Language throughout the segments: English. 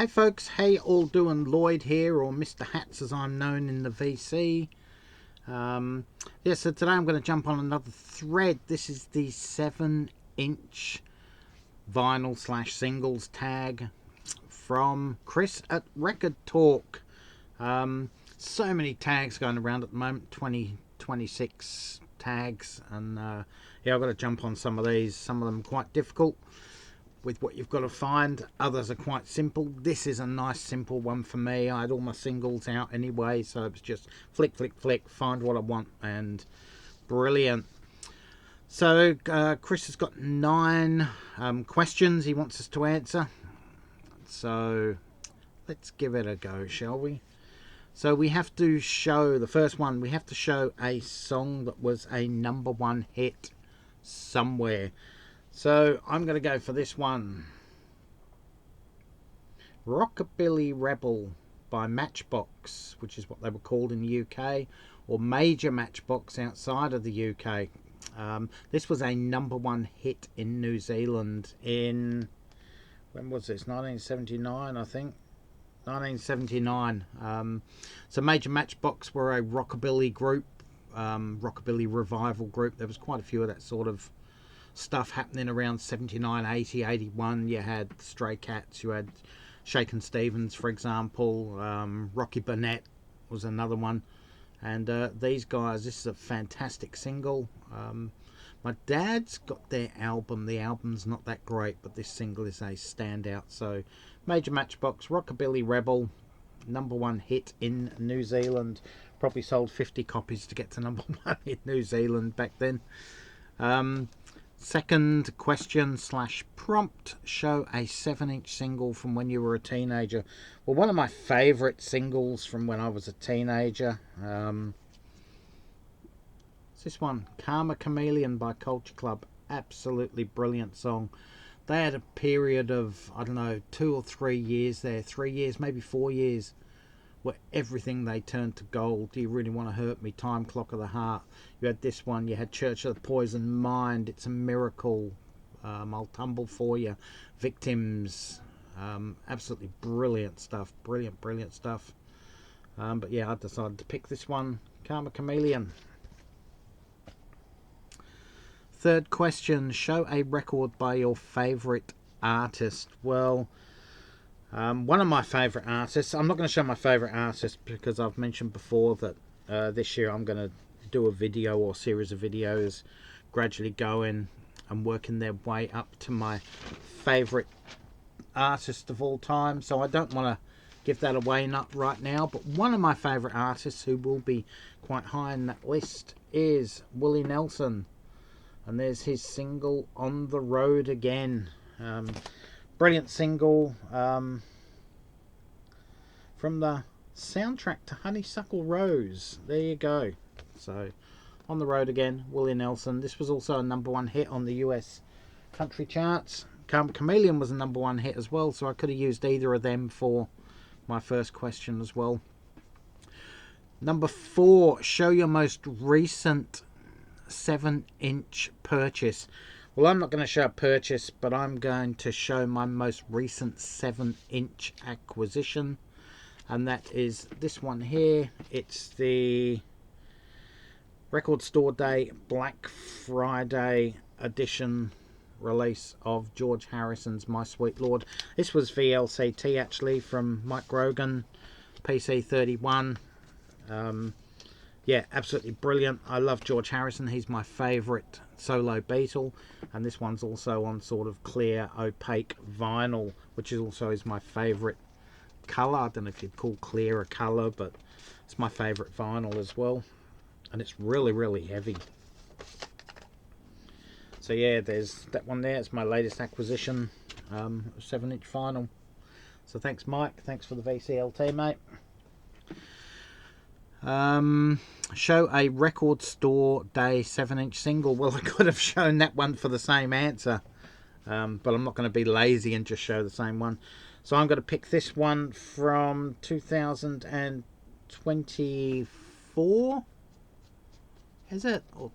Hey folks, how you all doing? Lloyd here, or Mr. Hats as I'm known in the VC. So today I'm going to jump on another thread. This is the 7-inch vinyl / singles tag from Chris at Record Talk. So many tags going around at the moment, 26 tags, and I've got to jump on some of these. Some of them quite difficult with what you've got to find. Others are quite simple. This is a nice simple one for me. I had all my singles out anyway, so it's just flick, find what I want, and brilliant. So Chris has got 9 questions he wants us to answer. So let's give it a go, shall we? So we have to show, the first one, we have to show a song that was a #1 hit somewhere. So I'm going to go for this one. Rockabilly Rebel by Matchbox, which is what they were called in the UK, or Major Matchbox outside of the UK. This was a #1 hit in New Zealand in, when was this? 1979, I think. 1979. So Major Matchbox were a rockabilly group, rockabilly revival group. There was quite a few of that sort of stuff happening around 79, 80, 81. You had Stray Cats, you had Shakin' Stevens, for example. Rocky Burnett was another one. And these guys, this is a fantastic single. My dad's got their album. The album's not that great, but this single is a standout. So Major Matchbox, Rockabilly Rebel, #1 hit in New Zealand. Probably sold 50 copies to get to #1 in New Zealand back then. Second question / prompt, show a 7-inch single from when you were a teenager. Well, one of my favourite singles from when I was a teenager. It's this one, Karma Chameleon by Culture Club. Absolutely brilliant song. They had a period of, I don't know, 2 or 3 years there. 3 years, maybe 4 years, where everything they turned to gold. Do You Really Want to Hurt Me, Time Clock of the Heart. You had this one, you had Church of the Poisoned Mind, It's a Miracle, I'll Tumble For You, Victims. Absolutely brilliant stuff. Brilliant stuff. But yeah, I decided to pick this one, Karma Chameleon. Third question, show a record by your favourite artist. Well, one of my favourite artists, I'm not going to show my favourite artist because I've mentioned before that this year I'm going to do a video or series of videos gradually going and working their way up to my favourite artist of all time. So I don't want to give that away not right now, but one of my favourite artists who will be quite high in that list is Willie Nelson. And there's his single, On the Road Again. Brilliant single from the soundtrack to Honeysuckle Rose. There you go. So, On the Road Again, Willie Nelson. This was also a #1 hit on the US country charts. Chameleon was a #1 hit as well, so I could have used either of them for my first question as well. Number 4, show your most recent 7-inch purchase. Well, I'm not going to show a purchase, but I'm going to show my most recent 7-inch acquisition, and that is this one here. It's the Record Store Day Black Friday edition release of George Harrison's My Sweet Lord. This was VLCT actually, from Mike Grogan, PC31. Yeah, absolutely brilliant. I love George Harrison. He's my favourite solo Beatle. And this one's also on sort of clear, opaque vinyl, which is also my favourite colour. I don't know if you'd call clear a colour, but it's my favourite vinyl as well. And it's really heavy. So yeah, there's that one there. It's my latest acquisition, 7-inch vinyl. So thanks, Mike. Thanks for the VCLT, mate. Show a Record Store Day 7-inch single. Well, I could have shown that one for the same answer, but I'm not going to be lazy and just show the same one. So I'm going to pick this one from 2024. Is it? Or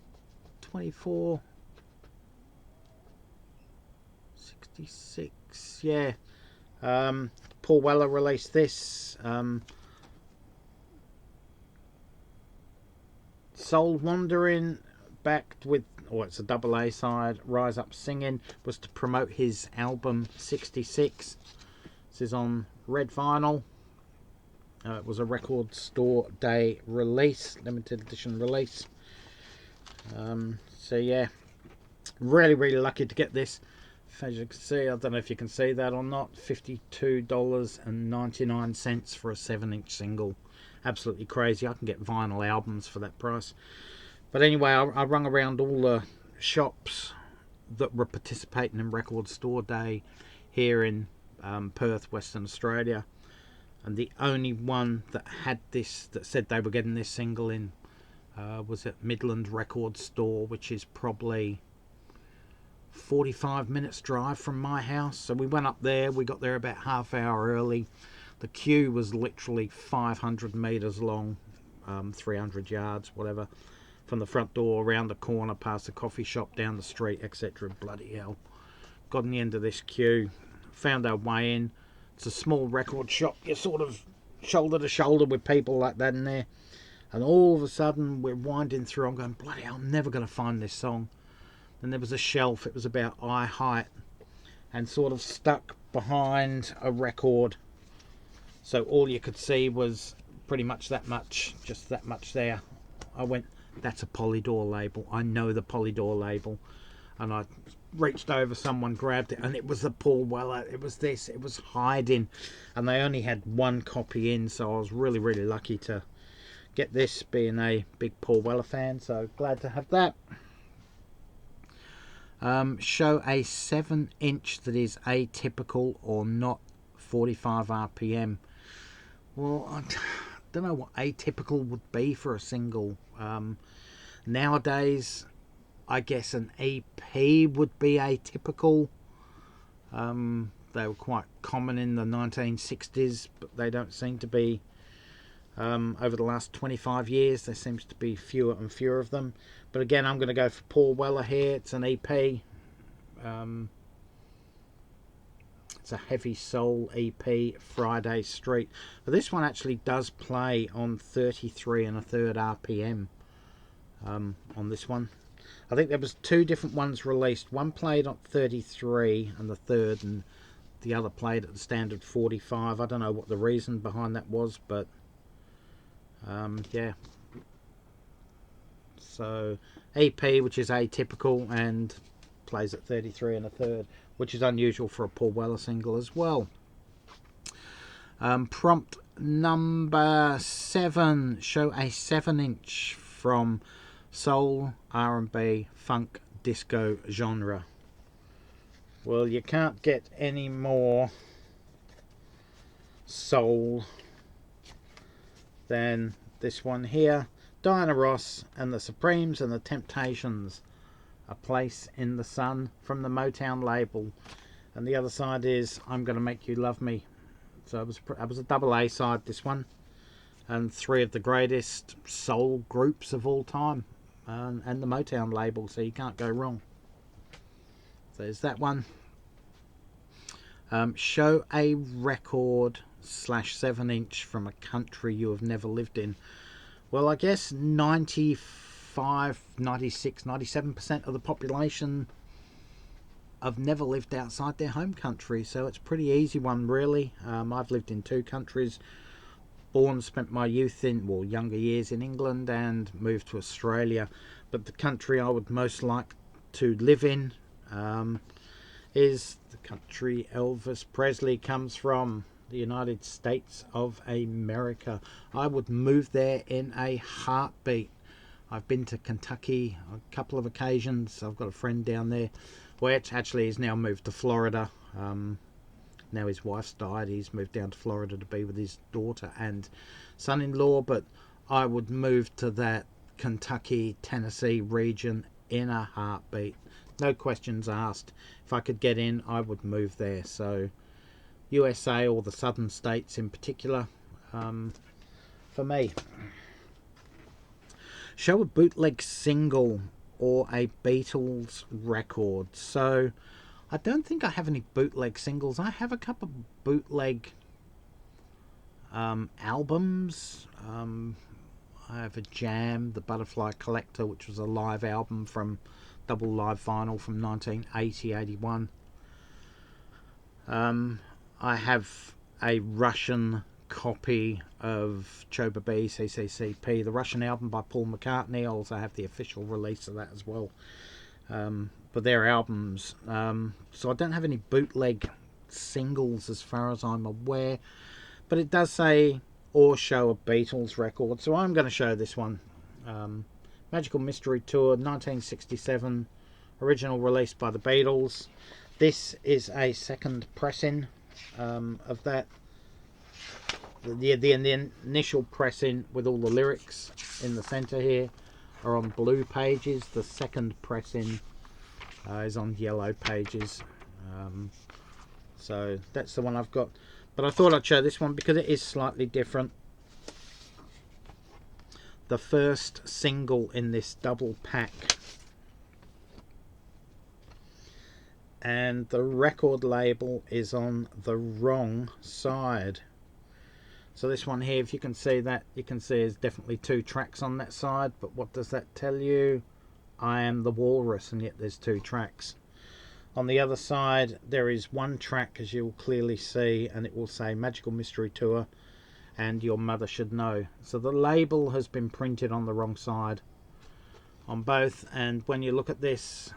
24? 66. Yeah. Paul Weller released this. Soul Wandering, backed with, it's a double A side. Rise Up Singing was to promote his album 66. This is on red vinyl. It was a Record Store Day release, limited edition release. So yeah, really lucky to get this. As you can see, I don't know if you can see that or not, $52.99 for a 7-inch single. Absolutely crazy. I can get vinyl albums for that price. But anyway, I rung around all the shops that were participating in Record Store Day here in Perth, Western Australia, and the only one that had this, that said they were getting this single in, was at Midland Record Store, which is probably 45 minutes drive from my house. So we went up there. We got there about half hour early. The queue was literally 500 meters long, 300 yards, whatever, from the front door, around the corner, past the coffee shop, down the street, etc. Bloody hell. Got in the end of this queue, found our way in. It's a small record shop. You're sort of shoulder to shoulder with people like that in there. And all of a sudden, we're winding through. I'm going, bloody hell, I'm never going to find this song. Then there was a shelf. It was about eye height and sort of stuck behind a record. So all you could see was pretty much that much, just that much there. I went, that's a Polydor label. I know the Polydor label. And I reached over, someone grabbed it, and it was the Paul Weller. It was this, it was hiding. And they only had one copy in, so I was really lucky to get this, being a big Paul Weller fan. So glad to have that. Show a 7-inch that is atypical or not 45 RPM. Well, I don't know what atypical would be for a single. Nowadays, I guess an EP would be atypical. They were quite common in the 1960s, but they don't seem to be. Over the last 25 years, there seems to be fewer and fewer of them. But again, I'm going to go for Paul Weller here. It's an EP. It's a heavy soul EP, Friday Street. But this one actually does play on 33 1/3 RPM on this one. I think there was 2 different ones released. One played on 33 1/3 and the other played at the standard 45. I don't know what the reason behind that was, but yeah. So EP, which is atypical, and plays at 33 1/3, which is unusual for a Paul Weller single as well. Prompt number 7, show a 7-inch from soul, R&B, funk, disco genre. Well, you can't get any more soul than this one here. Diana Ross and the Supremes and the Temptations, A Place in the Sun, from the Motown label. And the other side is I'm Gonna Make You Love Me. So it was a double A side, this one, and 3 of the greatest soul groups of all time, and the Motown label, so you can't go wrong. So there's that one. Show a record / 7-inch from a country you have never lived in. Well, I guess 95, 96, 97% of the population have never lived outside their home country, so it's a pretty easy one, really. I've lived in 2 countries. Spent my youth in, well, younger years in England, and moved to Australia. But the country I would most like to live in is the country Elvis Presley comes from, the United States of America. I would move there in a heartbeat. I've been to Kentucky on a couple of occasions. I've got a friend down there, which actually has now moved to Florida. Now his wife's died. He's moved down to Florida to be with his daughter and son-in-law. But I would move to that Kentucky, Tennessee region in a heartbeat. No questions asked. If I could get in, I would move there. So USA, or the southern states in particular, for me. Show a bootleg single or a Beatles record. So I don't think I have any bootleg singles. I have a couple of bootleg albums. I have a Jam, The Butterfly Collector, which was a live album from double live vinyl from 1980-81. I have a Russian copy of Choba B CCCP, the Russian album by Paul McCartney. I also have the official release of that as well. But their albums. So I don't have any bootleg singles as far as I'm aware. But it does say or show a Beatles record. So I'm going to show this one. Magical Mystery Tour 1967. Original released by the Beatles. This is a second pressing of that. The initial pressing with all the lyrics in the centre here are on blue pages. The second pressing is on yellow pages. So that's the one I've got. But I thought I'd show this one because it is slightly different. The first single in this double pack. And the record label is on the wrong side. So this one here, if you can see that, you can see there's definitely 2 tracks on that side. But what does that tell you? I Am the Walrus, and yet there's 2 tracks. On the other side, there is 1 track, as you'll clearly see, and it will say Magical Mystery Tour and Your Mother Should Know. So the label has been printed on the wrong side on both. And when you look at this,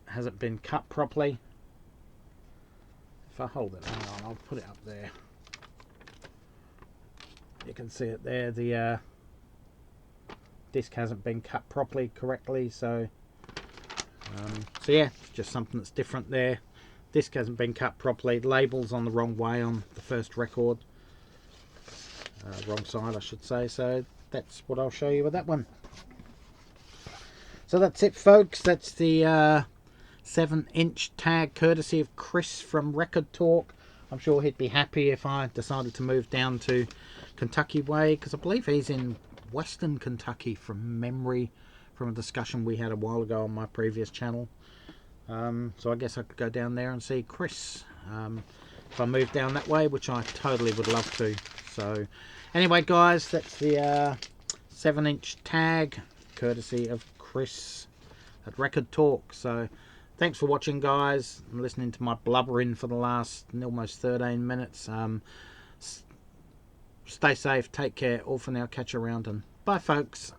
hasn't been cut properly. If I hold it, hang on, I'll put it up there. You can see it there. The disc hasn't been cut properly, correctly. So yeah, just something that's different there. Disc hasn't been cut properly. Label's on the wrong way on the first record. Wrong side, I should say. So that's what I'll show you with that one. So that's it, folks. That's the 7-inch tag, courtesy of Chris from Record Talk. I'm sure he'd be happy if I decided to move down to Kentucky way, because I believe he's in Western Kentucky from memory, from a discussion we had a while ago on my previous channel. So I guess I could go down there and see Chris if I move down that way, which I totally would love to. So anyway, guys, that's the 7-inch tag, courtesy of Chris at Record Talk. So thanks for watching, guys, and listening to my blubbering for the last almost 13 minutes. Stay safe, take care, all for now, catch you around, and bye, folks.